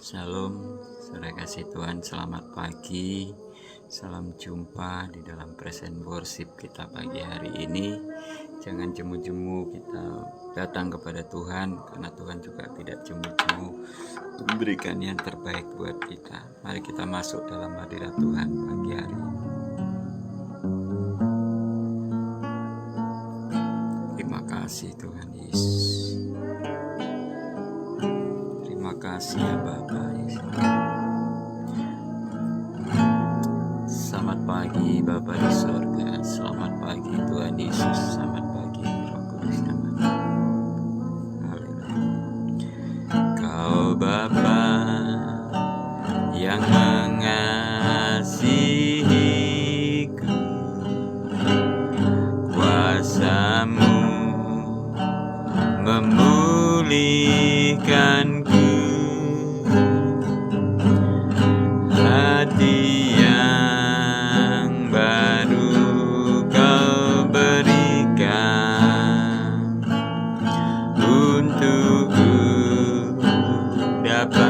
Shalom, saudara kasih Tuhan, selamat pagi. Salam jumpa di dalam present worship kita pagi hari ini. Jangan jemu-jemu kita datang kepada Tuhan, karena Tuhan juga tidak jemu-jemu memberikan yang terbaik buat kita. Mari kita masuk dalam hadirat Tuhan pagi hari ini. Terima kasih Tuhan Yesus. Terima kasih ya Bapa Yesus. Selamat pagi Bapa di surga. Selamat pagi Tuhan Yesus. Selamat pagi Roh Kudus namanya. Haleluya. Kau Bapa yang mengasihiku, kuasa-Mu memulihkanku, hati yang baru Kau berikan, untukku dapat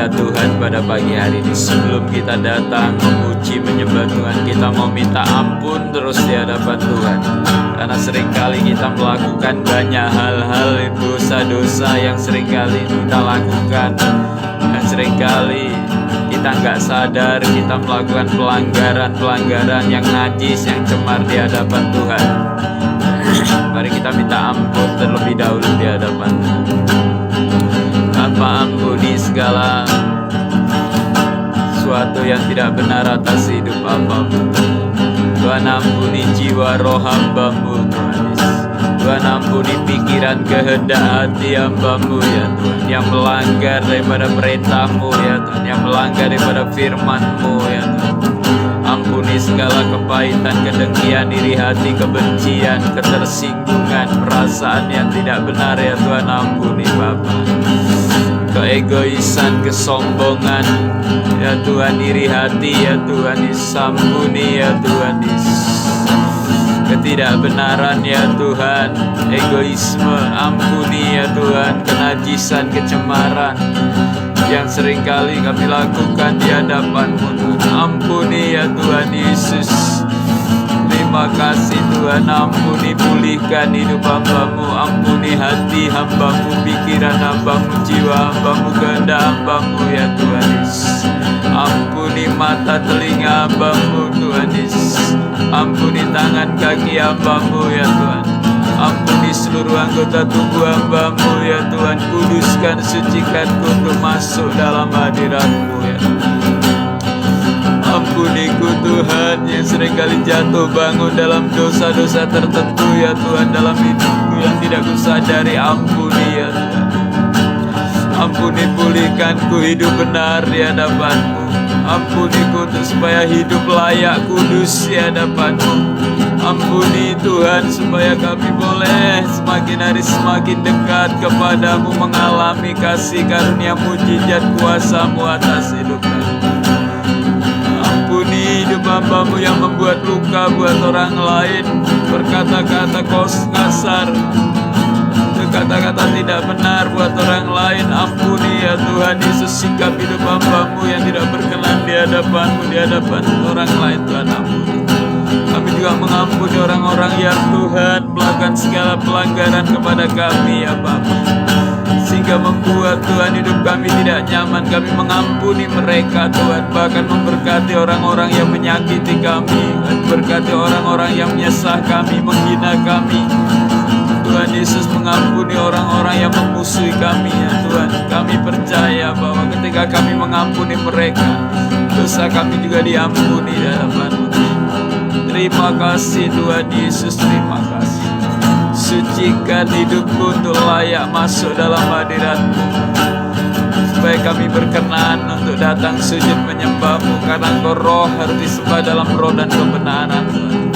ya Tuhan pada pagi hari ini. Sebelum kita datang memuji menyembah Tuhan, kita mau minta ampun terus di hadapan Tuhan. Karena seringkali kita melakukan banyak hal-hal dosa-dosa yang seringkali kita lakukan, dan seringkali kita nggak sadar kita melakukan pelanggaran yang najis, yang cemar di hadapan Tuhan. Mari kita minta ampun terlebih dahulu di hadapan Bapa. Ampuni segala sesuatu yang tidak benar atas hidup hamba-Mu. Tuhan, ampuni jiwa roh hamba-Mu Tuhan Yesus. Tuhan, ampuni pikiran kehendak hati hamba-Mu ya Tuhan, yang melanggar daripada perintah-Mu ya Tuhan, yang melanggar daripada firman-Mu ya Tuhan. Ampuni segala kepahitan, kedengkian, iri hati, kebencian, ketersinggungan, perasaan yang tidak benar ya Tuhan. Ampuni Bapa. Keegoisan, kesombongan ya Tuhan, iri hati ya Tuhan, disampuni ya Tuhan. Ketidakbenaran ya Tuhan, egoisme, ampuni ya Tuhan. Kenajisan, kecemaran yang seringkali kami lakukan di hadapan-Mu, ampuni ya Tuhan Yesus. Terima kasih Tuhan, ampuni, pulihkan hidup hamba-Mu, ampuni hati hamba-Mu, pikiran hamba-Mu, jiwa hamba-Mu, kehendak hamba-Mu ya Tuhan Yesus. Ampuni mata telinga hamba-Mu Tuhan Yesus, ampuni tangan kaki hamba-Mu ya Tuhan, ampuni seluruh anggota tubuh hamba-Mu ya Tuhan. Kuduskan, sucikanku untuk masuk dalam hadirat-Mu ya Tuhan. Ampuniku Tuhan, yang seringkali jatuh bangun dalam dosa-dosa tertentu ya Tuhan, dalam hidupku yang tidak kusadari. Ampuni ya Tuhan. Ampuni, pulihkanku hidup benar di hadapan-Mu. Ampuniku untuk supaya hidup layak, kudus di hadapan-Mu. Ampuni Tuhan, supaya kami boleh semakin hari semakin dekat kepada-Mu, mengalami kasih karunia mujizat kuasa-Mu atas hidup kami. Ampuni hidup hamba-Mu yang membuat luka buat orang lain, berkata-kata kasar, kata-kata tidak benar buat orang lain. Ampuni ya Tuhan Yesus, sikap hidup hamba-Mu yang tidak berkenan di hadapan-Mu, di hadapan orang lain. Tuhan, ampuni. Kami juga mengampuni orang-orang yang Tuhan melakukan segala pelanggaran kepada kami ya Bapa, sehingga membuat Tuhan hidup kami tidak nyaman. Kami mengampuni mereka Tuhan, bahkan memberkati orang-orang yang menyakiti kami, berkati orang-orang yang menyesah kami, menghina kami. Tuhan Yesus, mengampuni orang-orang yang memusuhi kami ya Tuhan. Kami percaya bahwa ketika kami mengampuni mereka, dosa kami juga diampuni di hadapan-Mu. Terima kasih Tuhan Yesus, terima kasih. Sucikan hidupku untuk layak masuk dalam hadirat-Mu, supaya kami berkenan untuk datang sujud menyembah-Mu, karena Engkau roh, harus disembah dalam roh dan kebenaran Tuhan.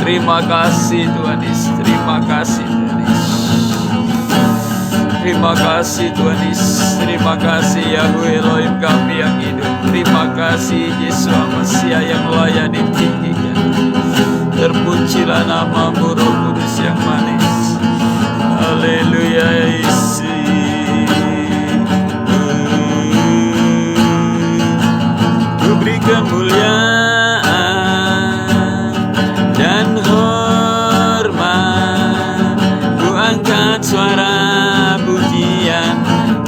Terima kasih Tuhan Yesus, terima kasih Tuhan Yesus. Terima kasih Tuhan Yesus, terima kasih Yahweh Elohim kami yang hidup. Terima kasih Yesus Mesias yang layak ditinggikan. Terpujilah nama-Mu Roh Kudus yang manis. Haleluya Yesus. Ku berikan kemuliaan dan hormat, ku angkat suara pujian,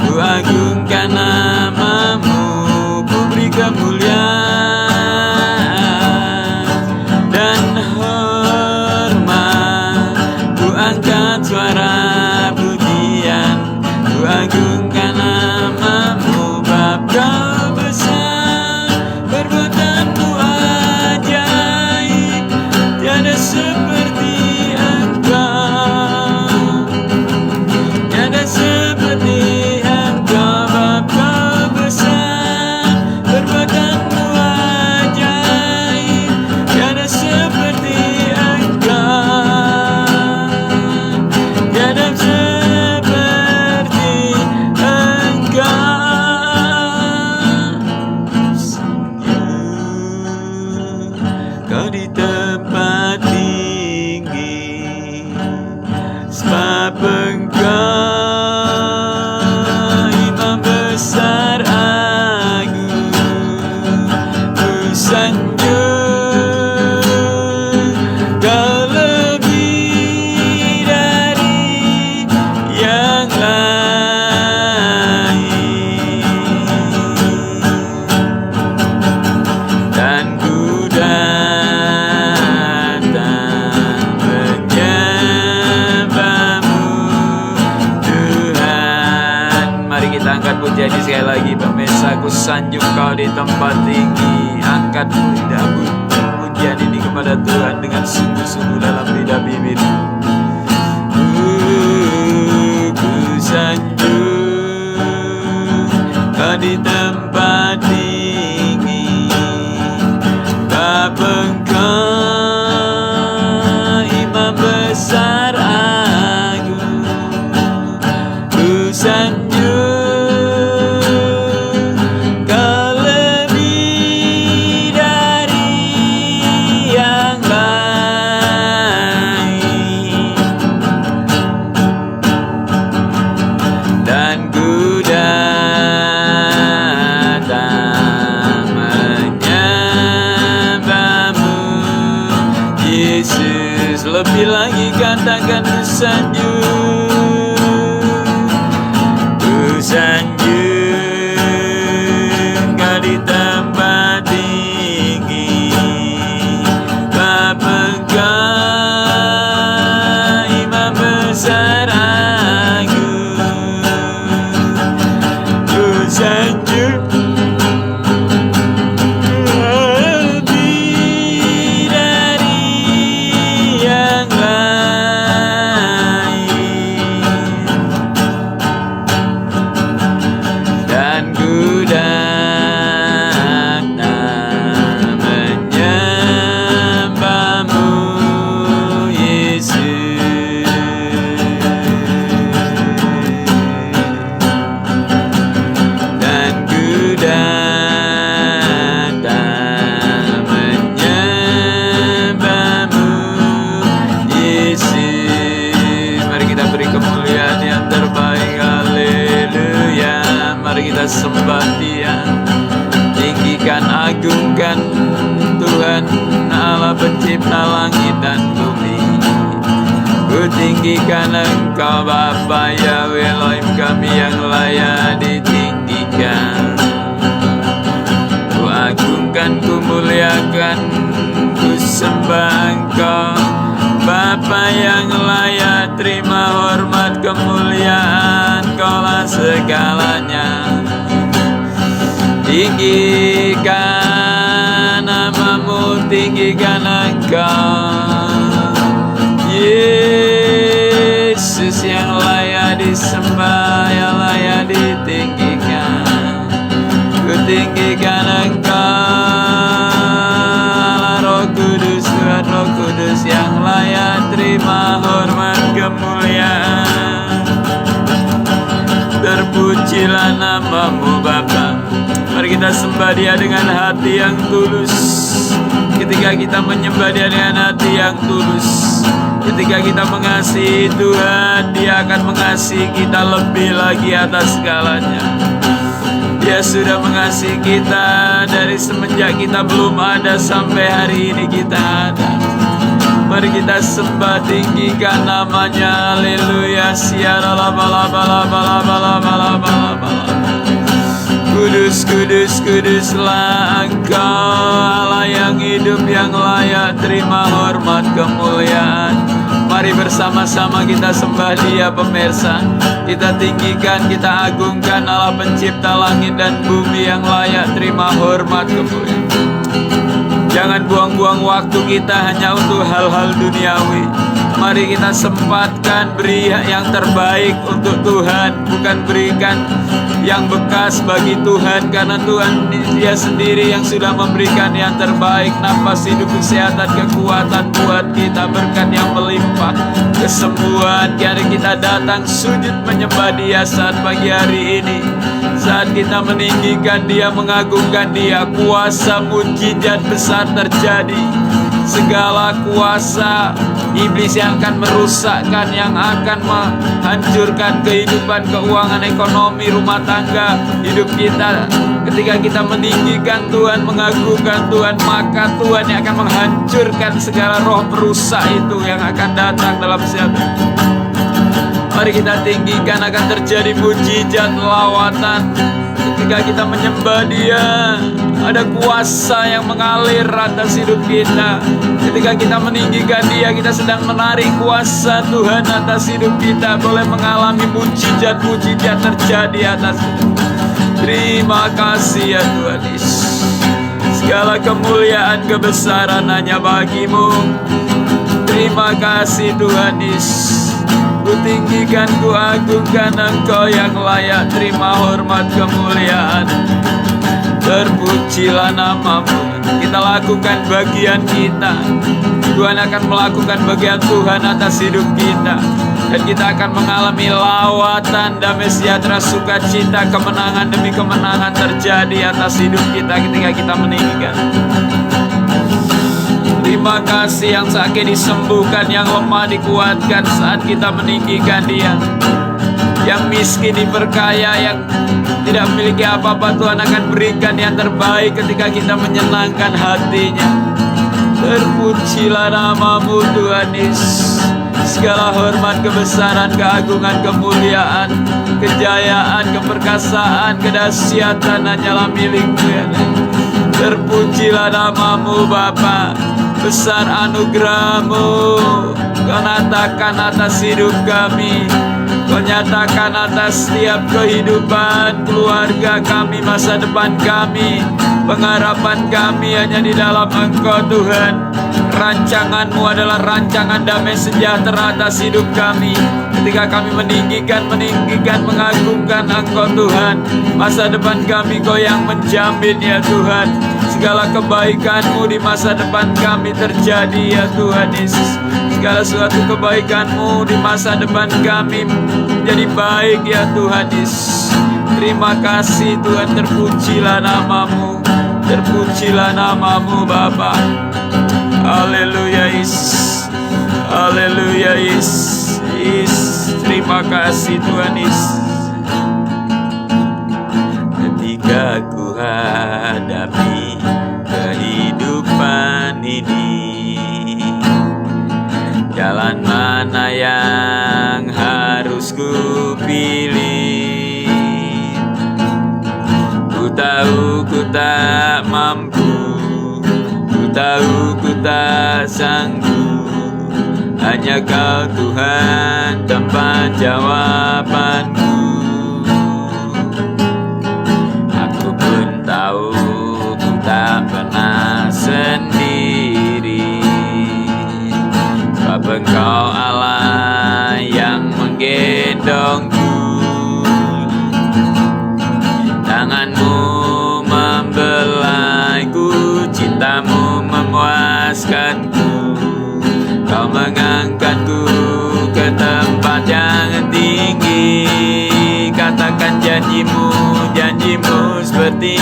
ku agungkan nama-Mu. Ku beri kemuliaan dan hormat, ku angkat suara pujian, ku agungkan nama-Mu. Bapa besar, perbuatan-Mu ajaib, tiada seperti Engkau, tiada seperti Engkau. Bapa besar, perbuatan-Mu ajaib, tiada seperti Engkau, tiada seperti Engkau. Kau di tempat ku sanjung Kau di tempat tinggi. Angkat pujian ini kepada Tuhan dengan sungguh-sungguh dalam lidah bibir. Ku sanjung Kau di tempat tinggi. Bapa Engkau Imam besar agung. Ku sanjung Kau lebih dari yang lain, dan ku datang menyembahmu Yesus. Lebih lagi katakan ku sanjung, ku sanjung Kau di tempat tinggi. Bapa Engkau Imam besar agung. Ku sanjung lebih dari yang lain, dan ku datang menyembahmu Yesus. Dan ku datang menyembahmu Yesus. Mari kita beri kemuliaan yang terbaik. Haleluya. Mari kita sembah Dia, tinggikan, agungkan Tuhan Allah pencipta langit dan bumi. Ku tinggikan Engkau Bapa Yahweh Elohim kami yang layak ditinggikan. Ku agungkan, ku muliakan, ku sembah Engkau Bapa yang layak terima hormat kemuliaan. Kaulah segalanya. Tinggikan namamu, tinggikan Engkau Yesus yang layak disembah, yang layak ditinggikan. Ku tinggikan Engkau Roh Kudus, Tuhan Roh Kudus yang layak terima hormat kemuliaan. Terpujilah namamu Bapa. Mari kita sembah Dia dengan hati yang tulus. Ketika kita menyembah Dia dengan hati yang tulus, ketika kita mengasihi Tuhan, Dia akan mengasihi kita lebih lagi atas segalanya. Dia sudah mengasihi kita dari semenjak kita belum ada sampai hari ini kita ada. Mari kita sembah, tinggikan namanya. Haleluya. Kudus, kudus, kuduslah Engkau Allah yang hidup, yang layak terima hormat kemuliaan. Mari bersama-sama kita sembah Dia pemirsa. Kita tinggikan, kita agungkan Allah pencipta langit dan bumi yang layak terima hormat kemuliaan. Jangan buang-buang waktu kita hanya untuk hal-hal duniawi. Mari kita sempatkan beri yang terbaik untuk Tuhan, bukan berikan yang bekas bagi Tuhan, karena Tuhan Dia sendiri yang sudah memberikan yang terbaik. Nafas hidup, kesehatan, kekuatan buat kita, berkat yang melimpah, kesembuhan. Biar kita datang sujud menyembah Dia saat pagi hari ini. Saat kita meninggikan Dia, mengagungkan Dia, kuasa mujizat besar terjadi. Segala kuasa iblis yang akan merusakkan, yang akan menghancurkan kehidupan, keuangan, ekonomi, rumah tangga, hidup kita. Ketika kita meninggikan Tuhan, mengagungkan Tuhan, maka Tuhan yang akan menghancurkan segala roh perusak itu yang akan datang dalam siapa. Mari kita tinggikan, akan terjadi mujizat lawatan. Ketika kita menyembah Dia, ada kuasa yang mengalir atas hidup kita. Ketika kita meninggikan Dia, kita sedang menarik kuasa Tuhan atas hidup kita. Boleh mengalami mujizat-mujizat terjadi atas hidup. Terima kasih ya Tuhan Yesus. Segala kemuliaan kebesaran hanya bagi-Mu. Terima kasih Tuhan Yesus. Ku tinggikan, ku agungkan Engkau yang layak terima hormat kemuliaan. Terpujilah nama-Mu. Kita lakukan bagian kita. Tuhan akan melakukan bagian Tuhan atas hidup kita. Dan kita akan mengalami lawatan damai sejahtera, sukacita, kemenangan demi kemenangan terjadi atas hidup kita ketika kita meninggikan. Terima kasih yang sakit disembuhkan, yang lemah dikuatkan saat kita meninggikan Dia. Yang miskin diperkaya, yang tidak memiliki apa-apa, Tuhan akan berikan yang terbaik ketika kita menyenangkan hatinya. Terpujilah nama-Mu Tuhan Yesus. Segala hormat, kebesaran, keagungan, kemuliaan, kejayaan, keperkasaan, kedahsyatan hanyalah milik-Mu ya. Terpujilah nama-Mu Bapa. Besar anugerah-Mu, Kau nyatakan atas hidup kami. Kau nyatakan atas setiap kehidupan keluarga kami, masa depan kami. Pengharapan kami hanya di dalam Engkau Tuhan. Rancangan-Mu adalah rancangan damai sejahtera atas hidup kami. Ketika kami meninggikan, mengagungkan Engkau Tuhan, masa depan kami Kau yang menjamin ya Tuhan. Segala kebaikan-Mu di masa depan kami terjadi ya Tuhan Yesus. Segala suatu kebaikan-Mu di masa depan kami menjadi baik ya Tuhan Yesus. Terima kasih Tuhan, terpujilah nama-Mu. Terpujilah nama-Mu Bapa. Haleluya Yesus. Haleluya Yesus. Terima kasih Tuhan Yesus. Ketika ku hadapi kehidupan ini, jalan mana yang harus ku pilih? Ku tahu ku tak mampu, ku tahu ku tak sanggup. Hanya Kau Tuhan tempat jawabanku. Aku pun tahu ku tak pernah sendiri, sebab Engkau Allah yang menggendongku. Tangan-Mu membelaiku, cinta-Mu memuaskanku. Kau mengangkatku ke tempat yang tinggi. Katakan janji-Mu, janji-Mu seperti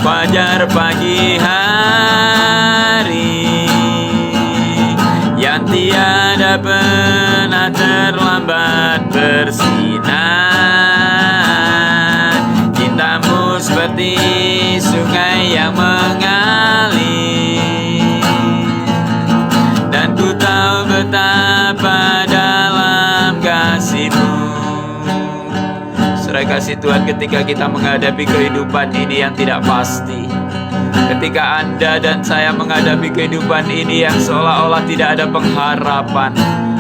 fajar pagi hari, yang tiada pernah terlambat bersinar. Cinta-Mu seperti sungai yang mengalir, dan ku tahu betapa dalam kasih-Mu. Saudara kasih Tuhan, ketika kita menghadapi kehidupan ini yang tidak pasti, ketika Anda dan saya menghadapi kehidupan ini yang seolah-olah tidak ada pengharapan,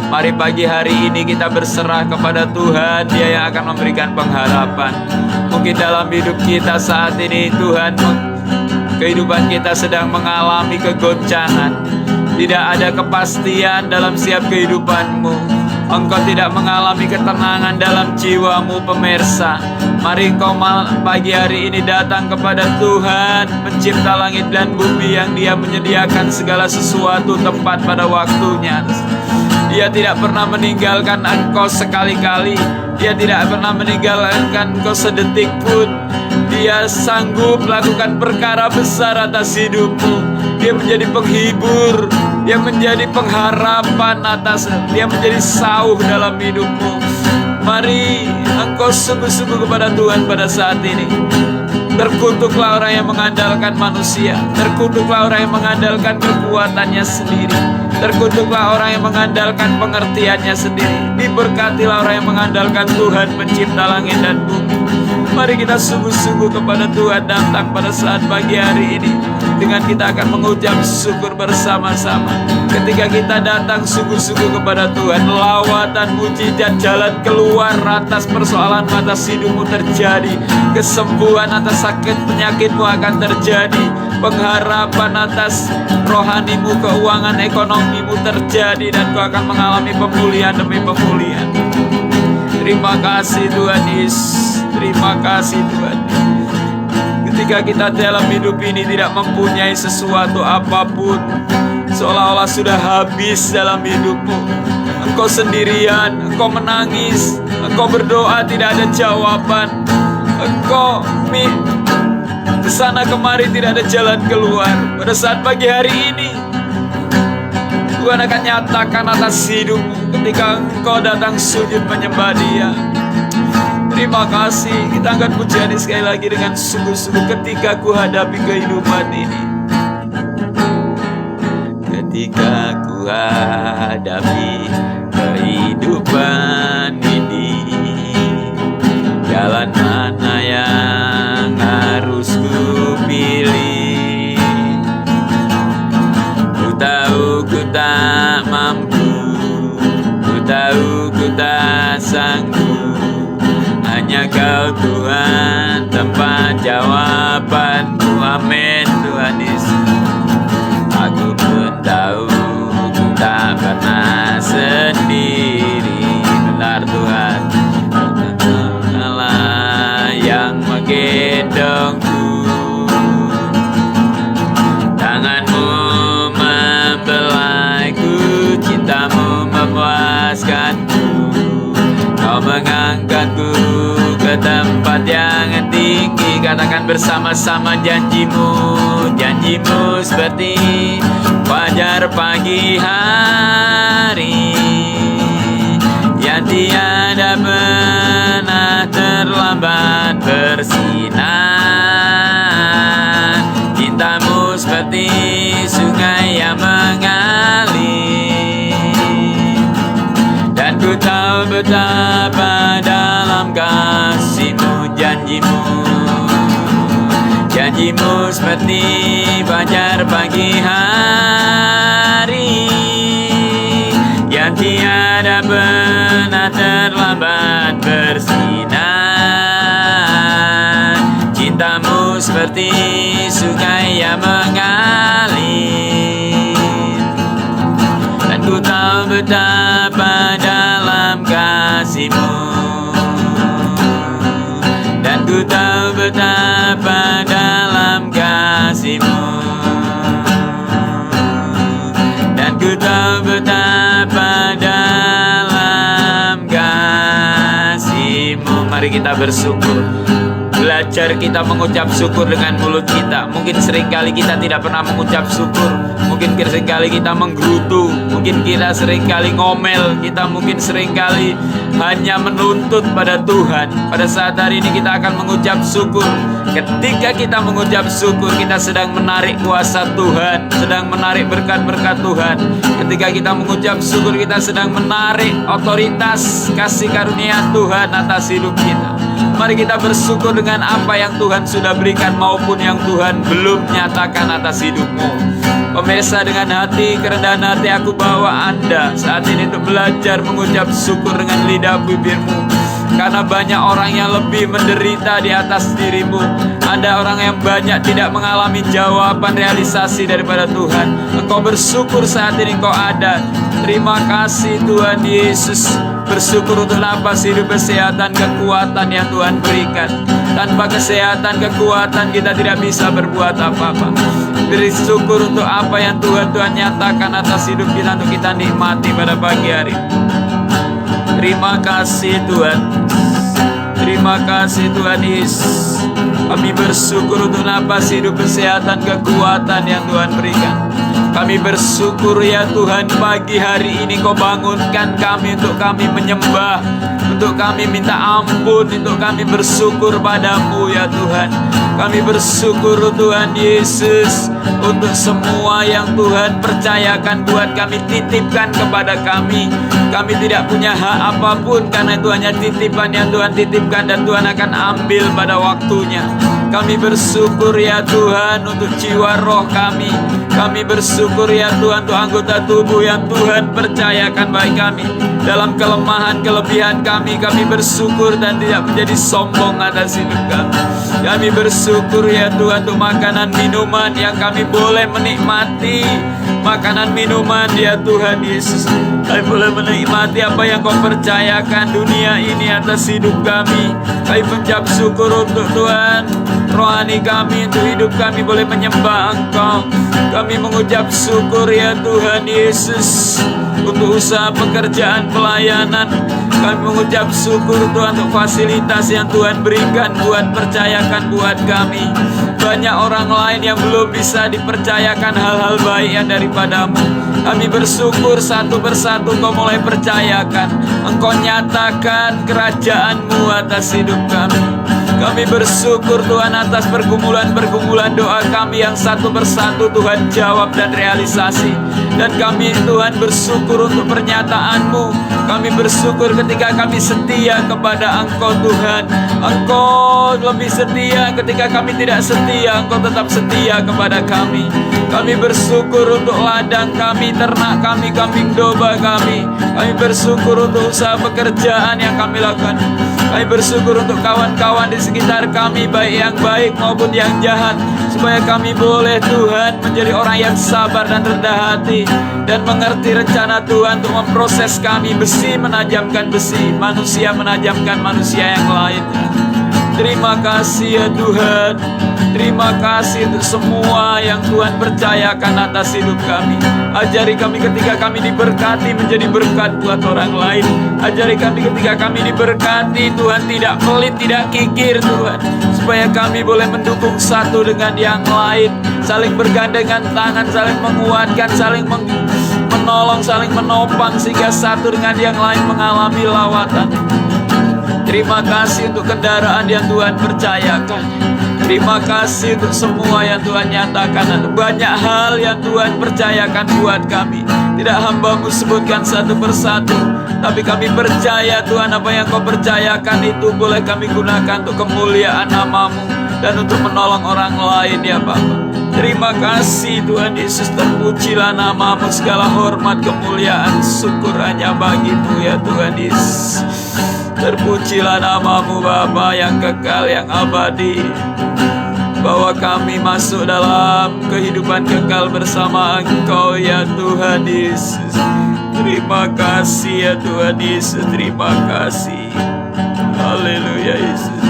mari pagi hari ini kita berserah kepada Tuhan. Dia yang akan memberikan pengharapan. Mungkin dalam hidup kita saat ini Tuhan, kehidupan kita sedang mengalami kegoncangan. Tidak ada kepastian dalam setiap kehidupan-Mu. Engkau tidak mengalami ketenangan dalam jiwa-Mu pemirsa. Mari engkau pagi hari ini datang kepada Tuhan, pencipta langit dan bumi, yang Dia menyediakan segala sesuatu tepat pada waktunya. Dia tidak pernah meninggalkan engkau sekali-kali. Dia tidak pernah meninggalkan engkau sedetik pun. Dia sanggup melakukan perkara besar atas hidupmu. Dia menjadi penghibur, Dia menjadi pengharapan Dia menjadi sauh dalam hidupmu. Mari engkau sungguh-sungguh kepada Tuhan pada saat ini. Terkutuklah orang yang mengandalkan manusia, terkutuklah orang yang mengandalkan kekuatannya sendiri. Terkutuklah orang yang mengandalkan pengertiannya sendiri. Diberkatilah orang yang mengandalkan Tuhan pencipta langit dan bumi. Mari kita sungguh-sungguh kepada Tuhan datang pada saat pagi hari ini, dengan kita akan mengucap syukur bersama-sama. Ketika kita datang sungguh-sungguh kepada Tuhan, lawatan, mujizat, jalan keluar atas persoalan atas hidupmu terjadi. Kesembuhan atas sakit penyakitmu akan terjadi. Pengharapan atas rohanimu, keuangan ekonomimu terjadi, dan kau akan mengalami pemulihan demi pemulihan. Terima kasih Tuhan Yesus. Terima kasih Tuhan. Ketika kita dalam hidup ini tidak mempunyai sesuatu apapun, seolah-olah sudah habis dalam hidupmu. Engkau sendirian, engkau menangis, engkau berdoa tidak ada jawaban. Engkau kesana kemari tidak ada jalan keluar. Pada saat pagi hari ini, Tuhan akan nyatakan atas hidupmu ketika engkau datang sujud menyembah Dia. Terima kasih. Kita angkat pujian ini sekali lagi dengan sungguh-sungguh. Ketika ku hadapi kehidupan ini, ketika ku hadapi kehidupan ini, jalan mana yang harus ku pilih? Ku tahu ku tak mampu, ku tahu ku tak sanggup. Hanya Kau Tuhan tempat jawabanku. Amin Tuhan Yesus. Aku pun tahu ku tak pernah sendiri. Benar Tuhan, Allah yang menggendongku. Tanganmu membelaiku, cintamu memuaskanku. Kau mengangkatku ke tempat yang tinggi. Katakan bersama-sama janjimu. Janjimu seperti fajar pagi hari yang tiada pernah terlambat bersinar. Cintamu seperti sungai yang mengalir, dan ku tahu betapa dalam kasih-Mu. Janjimu seperti fajar pagi hari yang tiada pernah terlambat bersinar. Cintamu seperti sungai yang mengalir, dan ku tahu betapa dalam kasih-Mu, dan ku tahu betapa dalam kasih-Mu, dan ku tahu betapa dalam kasih-Mu. Mari kita bersyukur. Belajar kita mengucap syukur dengan mulut kita. Mungkin seringkali kita tidak pernah mengucap syukur. Mungkin seringkali kita menggerutu. Mungkin kita seringkali ngomel. Kita mungkin seringkali hanya menuntut pada Tuhan. Pada saat hari ini kita akan mengucap syukur. Ketika kita mengucap syukur, kita sedang menarik kuasa Tuhan, sedang menarik berkat-berkat Tuhan. Ketika kita mengucap syukur, kita sedang menarik otoritas kasih karunia Tuhan atas hidup kita. Mari kita bersyukur dengan apa yang Tuhan sudah berikan maupun yang Tuhan belum nyatakan atas hidupmu. Pemirsa, dengan hati kerendahan hati aku bawa Anda saat ini untuk belajar mengucap syukur dengan lidah bibirmu. Karena banyak orang yang lebih menderita di atas dirimu. Ada orang yang banyak tidak mengalami jawaban realisasi daripada Tuhan. Engkau bersyukur saat ini engkau ada. Terima kasih Tuhan Yesus. Bersyukur untuk napas hidup, kesehatan, kekuatan yang Tuhan berikan. Tanpa kesehatan, kekuatan kita tidak bisa berbuat apa-apa. Beri syukur untuk apa yang Tuhan nyatakan atas hidup kita untuk kita nikmati pada pagi hari. Terima kasih Tuhan. Terima kasih Tuhan Yesus. Kami bersyukur untuk napas hidup, kesehatan, kekuatan yang Tuhan berikan. Kami bersyukur ya Tuhan, pagi hari ini Kau bangunkan kami untuk kami menyembah, untuk kami minta ampun, untuk kami bersyukur padamu ya Tuhan. Kami bersyukur Tuhan Yesus untuk semua yang Tuhan percayakan buat kami, titipkan kepada kami. Kami tidak punya hak apapun karena itu hanya titipan yang Tuhan titipkan dan Tuhan akan ambil pada waktunya. Kami bersyukur ya Tuhan untuk jiwa roh kami. Kami bersyukur ya Tuhan untuk anggota tubuh yang Tuhan percayakan bagi kami. Dalam kelemahan kelebihan kami bersyukur dan tidak menjadi sombong atas hidup kami. Kami bersyukur ya Tuhan untuk makanan minuman yang kami boleh menikmati. Makanan minuman ya Tuhan Yesus, kami boleh menikmati apa yang Kau percayakan dunia ini atas hidup kami. Kami mengucap syukur untuk Tuhan rohani kami, untuk hidup kami boleh menyembah Engkau. Kami mengucap syukur ya Tuhan Yesus untuk usaha pekerjaan pelayanan. Kami mengucap syukur Tuhan untuk fasilitas yang Tuhan berikan buat percayakan buat kami. Banyak orang lain yang belum bisa dipercayakan hal-hal baik yang daripadamu. Kami bersyukur satu persatu Kau mulai percayakan. Engkau nyatakan kerajaan-Mu atas hidup kami. Kami bersyukur Tuhan atas pergumulan-pergumulan doa kami yang satu persatu Tuhan jawab dan realisasi. Dan kami Tuhan bersyukur untuk pernyataan-Mu. Kami bersyukur ketika kami setia kepada Engkau Tuhan. Engkau lebih setia ketika kami tidak setia. Engkau tetap setia kepada kami. Kami bersyukur untuk ladang kami, ternak kami, kambing domba kami. Kami bersyukur untuk usaha pekerjaan yang kami lakukan. Kami bersyukur untuk kawan-kawan di sekitar kami, baik yang baik maupun yang jahat, supaya kami boleh Tuhan menjadi orang yang sabar dan rendah hati dan mengerti rencana Tuhan untuk memproses kami. Besi menajamkan besi, manusia menajamkan manusia yang lain. Terima kasih ya Tuhan. Terima kasih untuk semua yang Tuhan percayakan atas hidup kami. Ajari kami ketika kami diberkati menjadi berkat buat orang lain. Ajari kami ketika kami diberkati Tuhan tidak pelit, tidak kikir Tuhan, supaya kami boleh mendukung satu dengan yang lain, saling bergandengan tangan, saling menguatkan, saling menolong, saling menopang, sehingga satu dengan yang lain mengalami lawatan. Terima kasih untuk kendaraan yang Tuhan percayakan. Terima kasih untuk semua yang Tuhan nyatakan. Banyak hal yang Tuhan percayakan buat kami. Tidak hamba-Mu sebutkan satu persatu, tapi kami percaya Tuhan apa yang Kau percayakan itu boleh kami gunakan untuk kemuliaan nama-Mu dan untuk menolong orang lain ya Bapa. Terima kasih Tuhan Yesus, terpujilah nama-Mu, segala hormat, kemuliaan, syukur hanya bagi-Mu ya Tuhan Yesus. Terpujilah nama-Mu Bapa yang kekal, yang abadi. Bawa kami masuk dalam kehidupan kekal bersama Engkau ya Tuhan Yesus. Terima kasih ya Tuhan Yesus, terima kasih. Haleluya Yesus.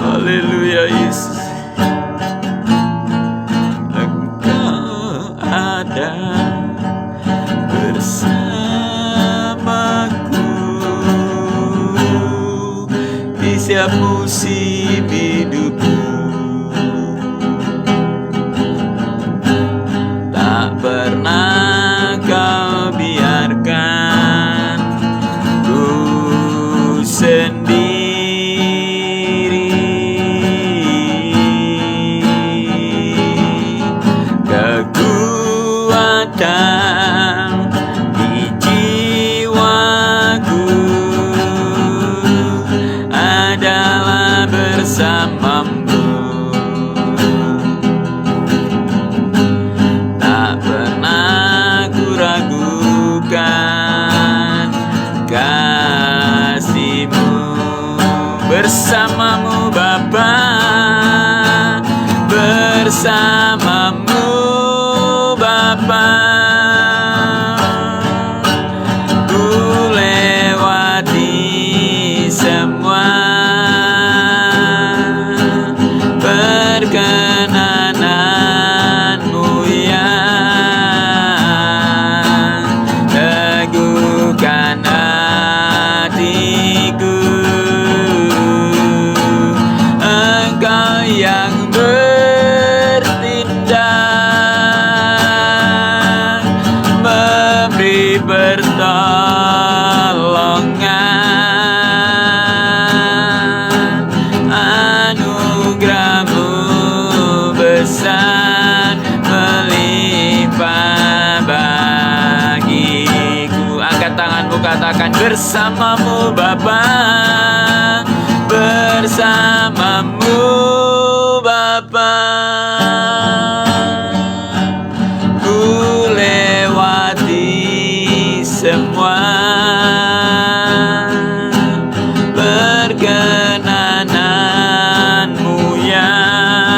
Haleluya Yesus. Engkau ada bersamaku di setiap musim hidupku. Tak pernah Kau biarkan ku sendiri. Kekuatan di jiwaku adalah bersama-Mu. Tak pernah ku ragukan kasih-Mu. Bersama-Mu Bapa, bersama-Mu Bapa. katakan bersamamu Bapa, bersamamu Bapa. Ku lewati semua perkenananmu yang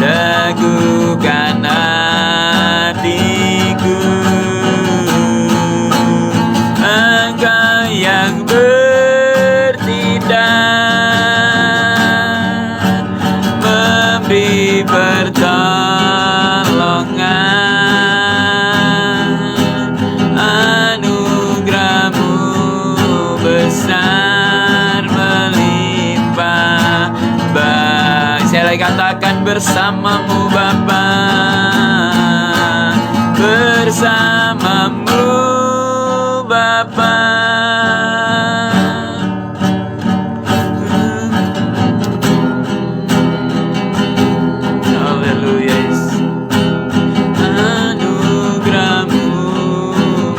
teguhkan hatiku. Engkau yang bertindak, memberi pertolongan, anugerahmu besar melimpah. Saya katakan bersamamu Bapa, bersamamu Bapa. Haleluya. Anugerahmu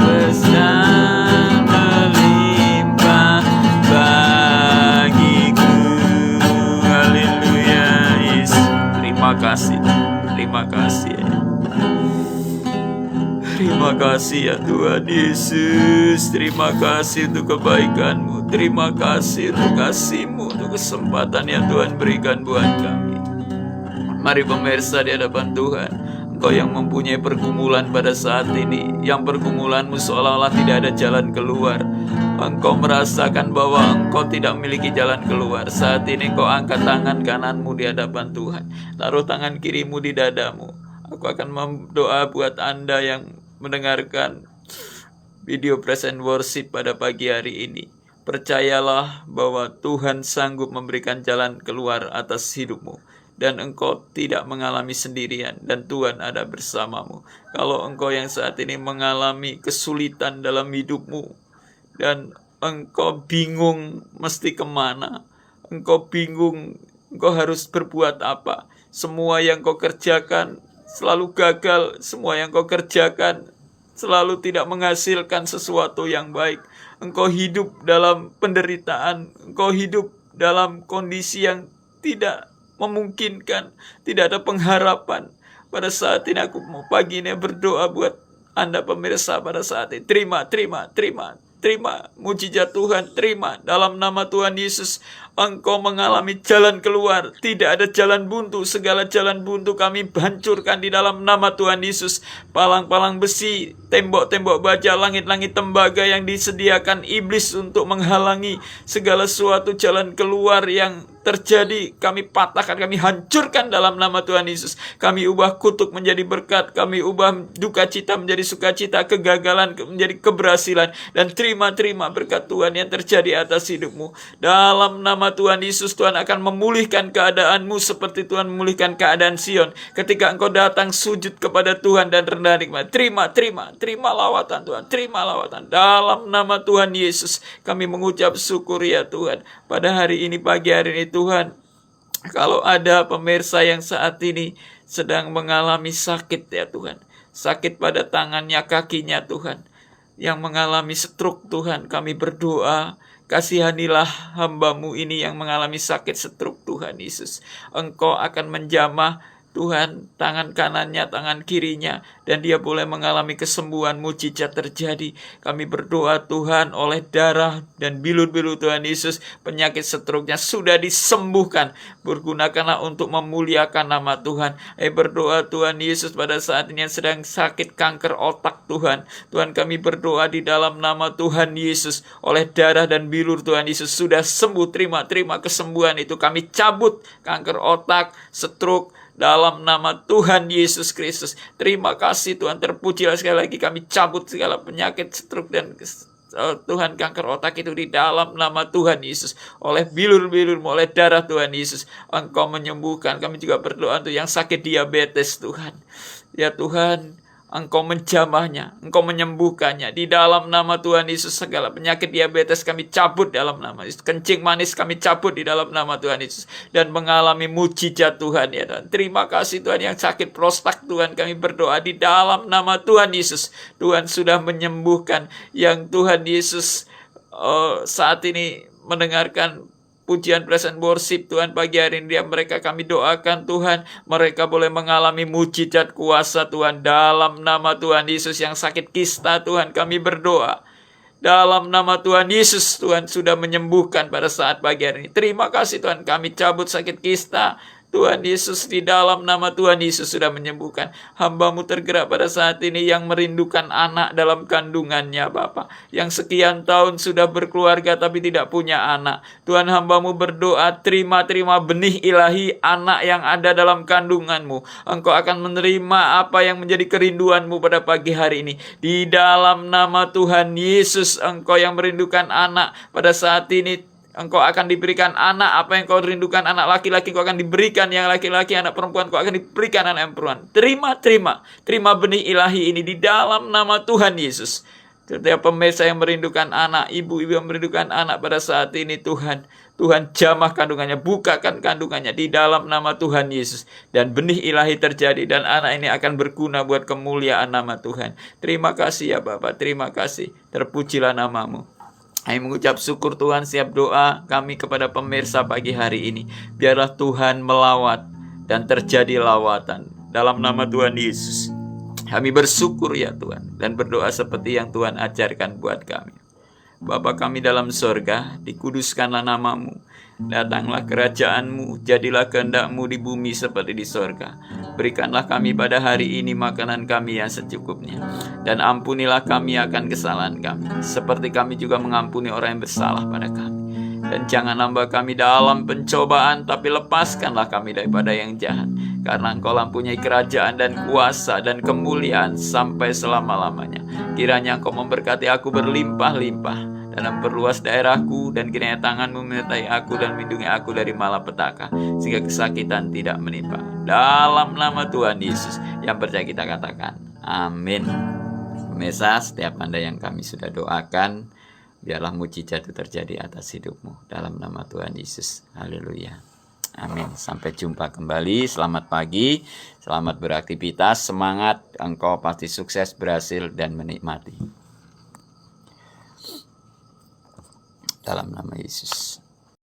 besar melimpah bagiku. Haleluya. Terima kasih. Terima kasih. Terima kasih ya Tuhan Yesus. Terima kasih untuk kebaikan-Mu. Terima kasih untuk kasih-Mu, untuk kesempatan yang Tuhan berikan buat kami. Mari pemirsa di hadapan Tuhan, Engkau yang mempunyai pergumulan pada saat ini, yang pergumulanmu seolah-olah tidak ada jalan keluar. Engkau merasakan bahwa engkau tidak memiliki jalan keluar. Saat ini engkau angkat tangan kananmu di hadapan Tuhan, taruh tangan kirimu di dadamu. Aku akan berdoa buat Anda yang mendengarkan video present worship pada pagi hari ini. Percayalah bahwa Tuhan sanggup memberikan jalan keluar atas hidupmu, dan engkau tidak mengalami sendirian, dan Tuhan ada bersamamu. Kalau engkau yang saat ini mengalami kesulitan dalam hidupmu, dan engkau bingung mesti kemana, engkau bingung engkau harus berbuat apa, semua yang kau kerjakan selalu gagal, semua yang kau kerjakan selalu tidak menghasilkan sesuatu yang baik. Engkau hidup dalam penderitaan, engkau hidup dalam kondisi yang tidak memungkinkan, tidak ada pengharapan. Pada saat ini aku mau pagi ini berdoa buat Anda pemirsa pada saat ini. Terima mujizat Tuhan, terima dalam nama Tuhan Yesus. Engkau mengalami jalan keluar, tidak ada jalan buntu. Segala jalan buntu kami hancurkan di dalam nama Tuhan Yesus. Palang-palang besi, tembok-tembok baja, langit-langit tembaga yang disediakan iblis untuk menghalangi segala suatu jalan keluar yang terjadi, kami patahkan, kami hancurkan dalam nama Tuhan Yesus. Kami ubah kutuk menjadi berkat, kami ubah duka cita menjadi sukacita, kegagalan menjadi keberhasilan. Dan terima berkat Tuhan yang terjadi atas hidupmu. Dalam nama Tuhan Yesus, Tuhan akan memulihkan keadaanmu seperti Tuhan memulihkan keadaan Sion. Ketika engkau datang sujud kepada Tuhan dan rendah nikmat, terima lawatan Tuhan, terima lawatan. Dalam nama Tuhan Yesus, kami mengucap syukur ya Tuhan. Pada hari ini, pagi hari ini Tuhan, kalau ada pemirsa yang saat ini sedang mengalami sakit ya Tuhan, sakit pada tangannya, kakinya Tuhan, yang mengalami stroke Tuhan, kami berdoa, kasihanilah hamba-Mu ini yang mengalami sakit stroke Tuhan Yesus. Engkau akan menjamah Tuhan tangan kanannya, tangan kirinya, dan dia boleh mengalami kesembuhan, mujizat terjadi. Kami berdoa Tuhan, oleh darah dan bilur-bilur Tuhan Yesus, penyakit stroke-nya sudah disembuhkan. Bergunakanlah untuk memuliakan nama Tuhan. Berdoa Tuhan Yesus pada saat ini yang sedang sakit kanker otak Tuhan. Tuhan, kami berdoa di dalam nama Tuhan Yesus, oleh darah dan bilur Tuhan Yesus sudah sembuh. Terima kesembuhan itu. Kami cabut kanker otak, stroke, dalam nama Tuhan Yesus Kristus. Terima kasih Tuhan, terpujilah sekali lagi. Kami cabut segala penyakit stroke dan Tuhan kanker otak itu di dalam nama Tuhan Yesus. Oleh bilur-bilur, oleh darah Tuhan Yesus, Engkau menyembuhkan. Kami juga berdoa untuk yang sakit diabetes Tuhan. Ya Tuhan, Engkau menjamahnya, Engkau menyembuhkannya. Di dalam nama Tuhan Yesus, segala penyakit diabetes kami cabut dalam nama Yesus. Kencing manis kami cabut di dalam nama Tuhan Yesus. Dan mengalami mujizat Tuhan ya Tuhan. Terima kasih Tuhan, yang sakit prostat Tuhan, kami berdoa di dalam nama Tuhan Yesus. Tuhan sudah menyembuhkan. Yang Tuhan Yesus saat ini mendengarkan pujian present worship Tuhan pagi hari ini, mereka kami doakan Tuhan, mereka boleh mengalami mujizat kuasa Tuhan dalam nama Tuhan Yesus. Yang sakit kista Tuhan, kami berdoa dalam nama Tuhan Yesus, Tuhan sudah menyembuhkan pada saat pagi hari ini. Terima kasih Tuhan, kami cabut sakit kista Tuhan Yesus, di dalam nama Tuhan Yesus sudah menyembuhkan. Hamba-Mu tergerak pada saat ini yang merindukan anak dalam kandungannya Bapa, yang sekian tahun sudah berkeluarga tapi tidak punya anak. Tuhan, hamba-Mu berdoa, terima benih ilahi anak yang ada dalam kandungan-Mu. Engkau akan menerima apa yang menjadi kerinduan-Mu pada pagi hari ini. Di dalam nama Tuhan Yesus, Engkau yang merindukan anak pada saat ini, Engkau akan diberikan anak. Apa yang kau rindukan, anak laki-laki kau akan diberikan yang laki-laki, anak perempuan kau akan diberikan anak yang perempuan. Terima benih ilahi ini di dalam nama Tuhan Yesus. Setiap pemirsa yang merindukan anak, ibu-ibu yang merindukan anak pada saat ini, Tuhan jamah kandungannya, bukakan kandungannya di dalam nama Tuhan Yesus. Dan benih ilahi terjadi, dan anak ini akan berguna buat kemuliaan nama Tuhan. Terima kasih ya Bapa, terima kasih. Terpujilah nama-Mu. Kami mengucap syukur Tuhan, siap doa kami kepada pemirsa pagi hari ini. Biarlah Tuhan melawat dan terjadi lawatan dalam nama Tuhan Yesus. Kami bersyukur ya Tuhan, dan berdoa seperti yang Tuhan ajarkan buat kami. Bapa kami dalam sorga, dikuduskanlah nama-Mu. Datanglah kerajaan-Mu, jadilah kehendak-Mu di bumi seperti di sorga. Berikanlah kami pada hari ini makanan kami yang secukupnya. Dan ampunilah kami akan kesalahan kami, seperti kami juga mengampuni orang yang bersalah pada kami. Dan jangan hamba kami dalam pencobaan, tapi lepaskanlah kami daripada yang jahat. Karena Engkau mempunyai kerajaan dan kuasa dan kemuliaan sampai selama-lamanya. Kiranya Engkau memberkati aku berlimpah-limpah, dan memperluas daerahku, dan kiranya tangan-Mu menyertai aku dan melindungi aku dari malapetaka, sehingga kesakitan tidak menimpa. Dalam nama Tuhan Yesus yang percaya kita katakan amin. Pemirsa, setiap Anda yang kami sudah doakan, biarlah mujizat itu terjadi atas hidupmu dalam nama Tuhan Yesus. Haleluya. Amin. Sampai jumpa kembali. Selamat pagi, selamat beraktivitas, semangat. Engkau pasti sukses, berhasil, dan menikmati. Dalam nama Yesus.